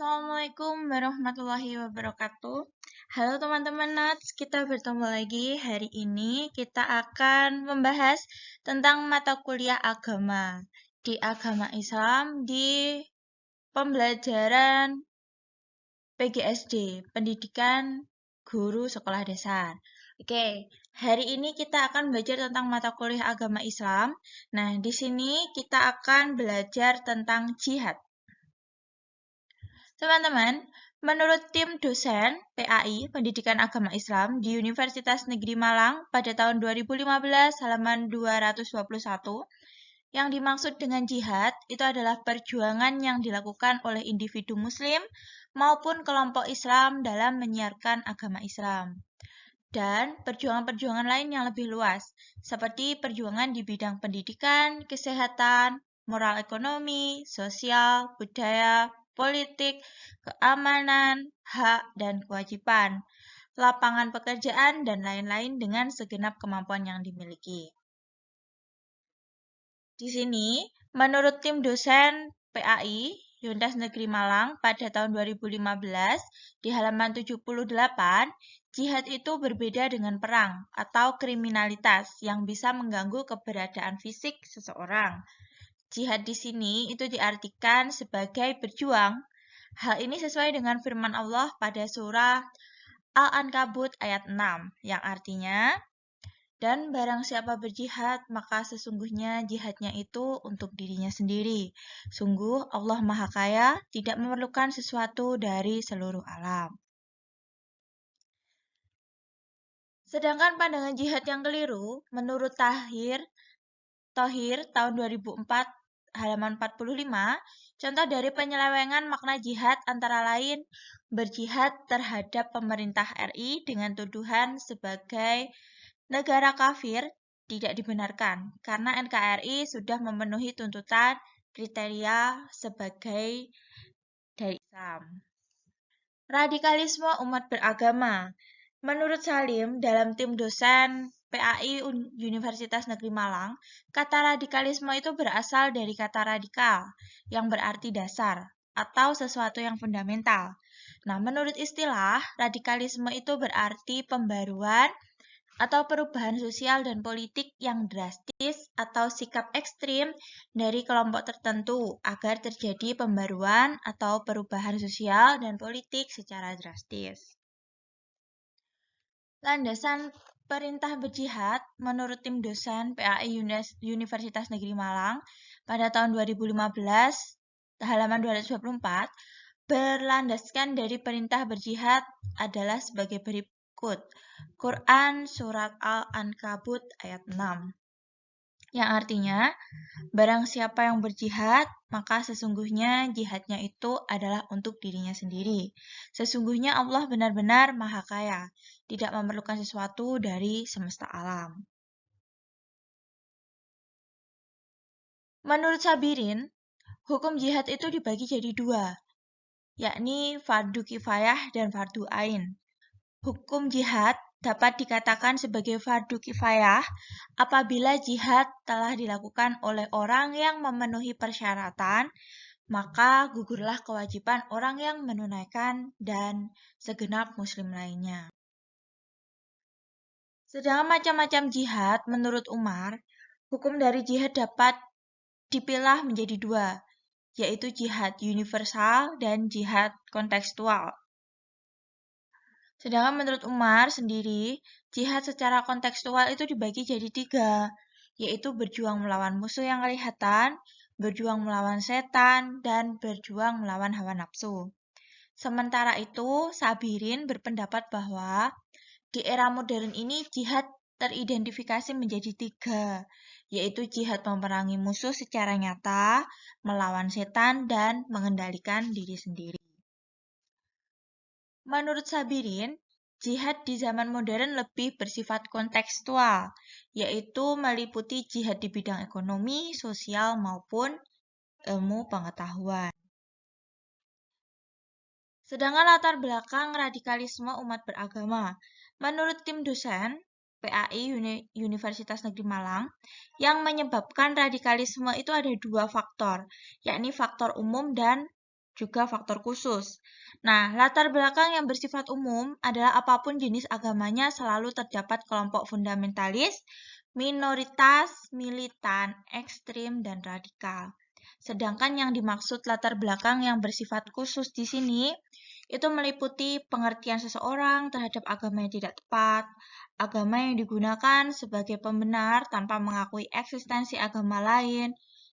Assalamualaikum warahmatullahi wabarakatuh. Halo teman-teman Nats, kita bertemu lagi. Hari ini kita akan membahas tentang mata kuliah agama di agama Islam di pembelajaran PGSD, Pendidikan Guru Sekolah Dasar. Oke, hari ini kita akan belajar tentang mata kuliah agama Islam. Nah, di sini kita akan belajar tentang jihad. Teman-teman, menurut tim dosen PAI Pendidikan Agama Islam di Universitas Negeri Malang pada tahun 2015 halaman 221, yang dimaksud dengan jihad itu adalah perjuangan yang dilakukan oleh individu muslim maupun kelompok Islam dalam menyiarkan agama Islam. Dan perjuangan-perjuangan lain yang lebih luas, seperti perjuangan di bidang pendidikan, kesehatan, moral ekonomi, sosial, budaya, politik, keamanan, hak dan kewajiban, lapangan pekerjaan, dan lain-lain dengan segenap kemampuan yang dimiliki. Di sini, menurut tim dosen PAI Universitas Negeri Malang pada tahun 2015, di halaman 78, jihad itu berbeda dengan perang atau kriminalitas yang bisa mengganggu keberadaan fisik seseorang. Jihad di sini itu diartikan sebagai berjuang. Hal ini sesuai dengan firman Allah pada surah Al-Ankabut ayat 6, yang artinya, dan barang siapa berjihad, maka sesungguhnya jihadnya itu untuk dirinya sendiri. Sungguh Allah Maha Kaya, tidak memerlukan sesuatu dari seluruh alam. Sedangkan pandangan jihad yang keliru, menurut Thohir tahun 2004 halaman 45, contoh dari penyelewengan makna jihad antara lain berjihad terhadap pemerintah RI dengan tuduhan sebagai negara kafir tidak dibenarkan karena NKRI sudah memenuhi tuntutan kriteria sebagai dari Islam. Radikalisme umat beragama. Menurut Salim, dalam tim dosen PAI Universitas Negeri Malang, kata radikalisme itu berasal dari kata radikal, yang berarti dasar, atau sesuatu yang fundamental. Nah, menurut istilah, radikalisme itu berarti pembaruan atau perubahan sosial dan politik yang drastis atau sikap ekstrim dari kelompok tertentu agar terjadi pembaruan atau perubahan sosial dan politik secara drastis. Landasan perintah berjihad menurut tim dosen PAI Universitas Negeri Malang pada tahun 2015 halaman 224 berlandaskan dari perintah berjihad adalah sebagai berikut. Quran Surat Al-Ankabut ayat 6, yang artinya, barang siapa yang berjihad, maka sesungguhnya jihadnya itu adalah untuk dirinya sendiri. Sesungguhnya Allah benar-benar Maha Kaya, tidak memerlukan sesuatu dari semesta alam. Menurut Sabirin, hukum jihad itu dibagi jadi dua, yakni fardu kifayah dan fardu ain. Hukum jihad dapat dikatakan sebagai fardu kifayah apabila jihad telah dilakukan oleh orang yang memenuhi persyaratan, maka gugurlah kewajiban orang yang menunaikan dan segenap muslim lainnya. Sedangkan macam-macam jihad menurut Umar, hukum dari jihad dapat dipilah menjadi dua, yaitu jihad universal dan jihad kontekstual. Sedangkan menurut Umar sendiri, jihad secara kontekstual itu dibagi jadi tiga, yaitu berjuang melawan musuh yang kelihatan, berjuang melawan setan, dan berjuang melawan hawa nafsu. Sementara itu, Sabirin berpendapat bahwa di era modern ini jihad teridentifikasi menjadi tiga, yaitu jihad memerangi musuh secara nyata, melawan setan, dan mengendalikan diri sendiri. Menurut Sabirin, jihad di zaman modern lebih bersifat kontekstual, yaitu meliputi jihad di bidang ekonomi, sosial, maupun ilmu pengetahuan. Sedangkan latar belakang radikalisme umat beragama, menurut tim dosen PAI Universitas Negeri Malang, yang menyebabkan radikalisme itu ada dua faktor, yakni faktor umum dan juga faktor khusus. Nah, latar belakang yang bersifat umum adalah apapun jenis agamanya selalu terdapat kelompok fundamentalis, minoritas, militan, ekstrim, dan radikal. Sedangkan yang dimaksud latar belakang yang bersifat khusus di sini itu meliputi pengertian seseorang terhadap agama yang tidak tepat, agama yang digunakan sebagai pembenar tanpa mengakui eksistensi agama lain,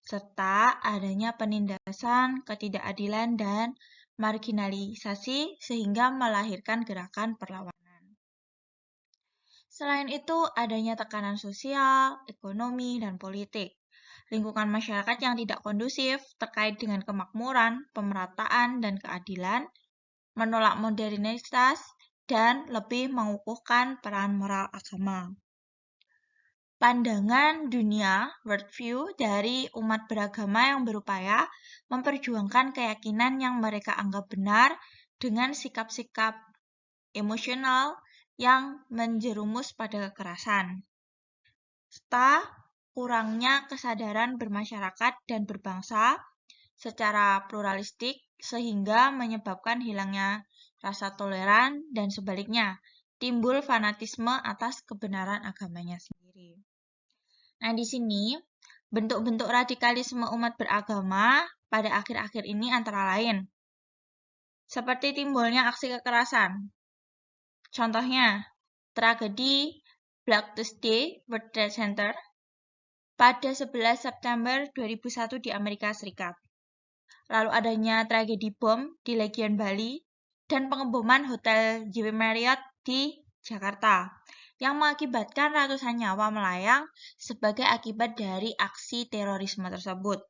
serta adanya penindasan, ketidakadilan, dan marginalisasi sehingga melahirkan gerakan perlawanan. Selain itu, adanya tekanan sosial, ekonomi, dan politik. Lingkungan masyarakat yang tidak kondusif terkait dengan kemakmuran, pemerataan, dan keadilan, menolak modernitas, dan lebih mengukuhkan peran moral agama. Pandangan dunia worldview dari umat beragama yang berupaya memperjuangkan keyakinan yang mereka anggap benar dengan sikap-sikap emosional yang menjerumus pada kekerasan. Serta kurangnya kesadaran bermasyarakat dan berbangsa secara pluralistik sehingga menyebabkan hilangnya rasa toleran dan sebaliknya, timbul fanatisme atas kebenaran agamanya sendiri. Nah, di sini bentuk-bentuk radikalisme umat beragama pada akhir-akhir ini antara lain seperti timbulnya aksi kekerasan. Contohnya, tragedi Black Tuesday World Trade Center pada 11 September 2001 di Amerika Serikat. Lalu adanya tragedi bom di Legian Bali dan pengeboman Hotel JW Marriott di Jakarta yang mengakibatkan ratusan nyawa melayang sebagai akibat dari aksi terorisme tersebut.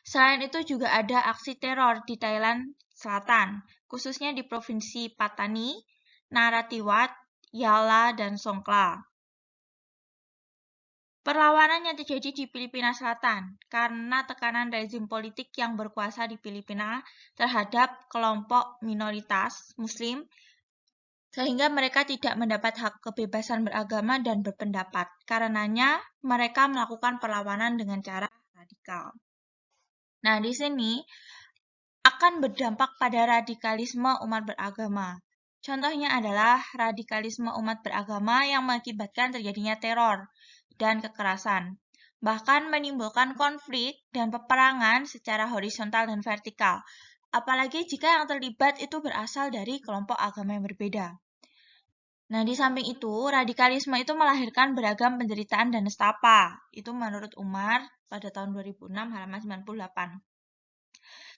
Selain itu juga ada aksi teror di Thailand Selatan, khususnya di Provinsi Pattani, Narathiwat, Yala, dan Songkhla. Perlawanan yang terjadi di Filipina Selatan karena tekanan rezim politik yang berkuasa di Filipina terhadap kelompok minoritas Muslim sehingga mereka tidak mendapat hak kebebasan beragama dan berpendapat. Karenanya mereka melakukan perlawanan dengan cara radikal. Nah, di sini akan berdampak pada radikalisme umat beragama. Contohnya adalah radikalisme umat beragama yang mengakibatkan terjadinya teror dan kekerasan, bahkan menimbulkan konflik dan peperangan secara horizontal dan vertikal, apalagi jika yang terlibat itu berasal dari kelompok agama yang berbeda. Nah, di samping itu, radikalisme itu melahirkan beragam penderitaan dan nestapa. Itu menurut Umar pada tahun 2006 halaman 98.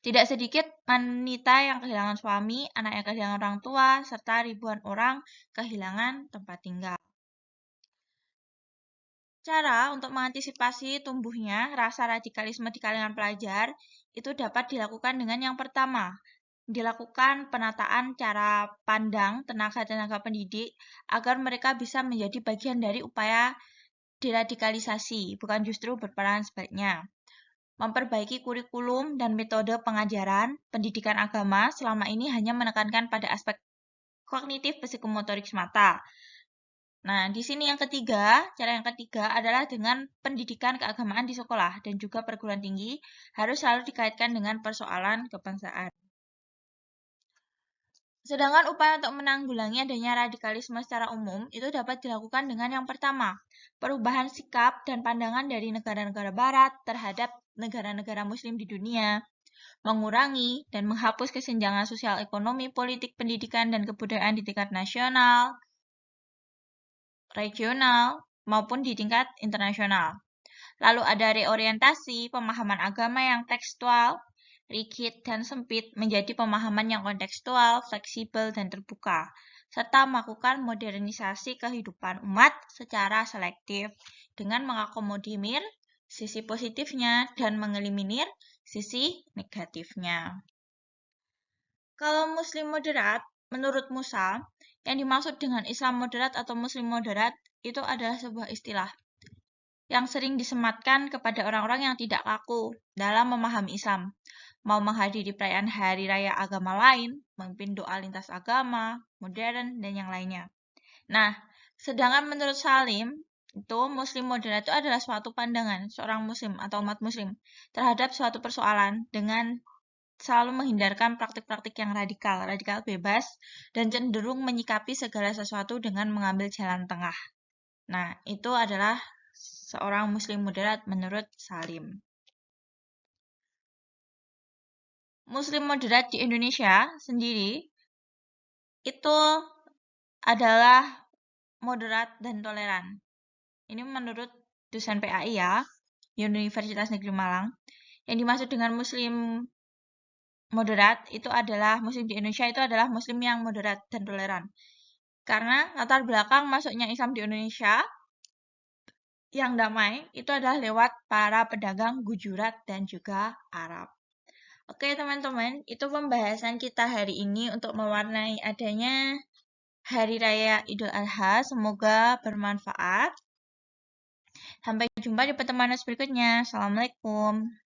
Tidak sedikit wanita yang kehilangan suami, anak yang kehilangan orang tua, serta ribuan orang kehilangan tempat tinggal. Cara untuk mengantisipasi tumbuhnya rasa radikalisme di kalangan pelajar itu dapat dilakukan dengan yang pertama, dilakukan penataan cara pandang tenaga-tenaga pendidik agar mereka bisa menjadi bagian dari upaya deradikalisasi, bukan justru berperan sebaliknya. Memperbaiki kurikulum dan metode pengajaran pendidikan agama selama ini hanya menekankan pada aspek kognitif psikomotorik semata. Nah, di sini cara yang ketiga adalah dengan pendidikan keagamaan di sekolah dan juga perguruan tinggi harus selalu dikaitkan dengan persoalan kebangsaan. Sedangkan upaya untuk menanggulangi adanya radikalisme secara umum itu dapat dilakukan dengan yang pertama, perubahan sikap dan pandangan dari negara-negara barat terhadap negara-negara muslim di dunia, mengurangi dan menghapus kesenjangan sosial ekonomi, politik, pendidikan, dan kebudayaan di tingkat nasional, regional, maupun di tingkat internasional. Lalu ada reorientasi pemahaman agama yang tekstual, rigid, dan sempit menjadi pemahaman yang kontekstual, fleksibel, dan terbuka, serta melakukan modernisasi kehidupan umat secara selektif dengan mengakomodir sisi positifnya dan mengeliminir sisi negatifnya. Kalau Muslim moderat, menurut Musa, yang dimaksud dengan Islam moderat atau Muslim moderat itu adalah sebuah istilah yang sering disematkan kepada orang-orang yang tidak kaku dalam memahami Islam, mau menghadiri perayaan hari raya agama lain, memimpin doa lintas agama, modern, dan yang lainnya. Nah, sedangkan menurut Salim, itu Muslim moderat itu adalah suatu pandangan seorang Muslim atau umat Muslim terhadap suatu persoalan dengan selalu menghindarkan praktik-praktik yang radikal bebas, dan cenderung menyikapi segala sesuatu dengan mengambil jalan tengah. Nah, itu adalah seorang muslim moderat menurut Salim. Muslim moderat di Indonesia sendiri itu adalah moderat dan toleran. Ini menurut dosen PAI ya, Universitas Negeri Malang. Yang dimaksud dengan muslim moderat itu adalah muslim di Indonesia itu adalah muslim yang moderat dan toleran. Karena latar belakang masuknya Islam di Indonesia yang damai itu adalah lewat para pedagang Gujarat dan juga Arab. Oke teman-teman, itu pembahasan kita hari ini untuk mewarnai adanya Hari Raya Idul Adha. Semoga bermanfaat. Sampai jumpa di pertemuan berikutnya. Assalamualaikum.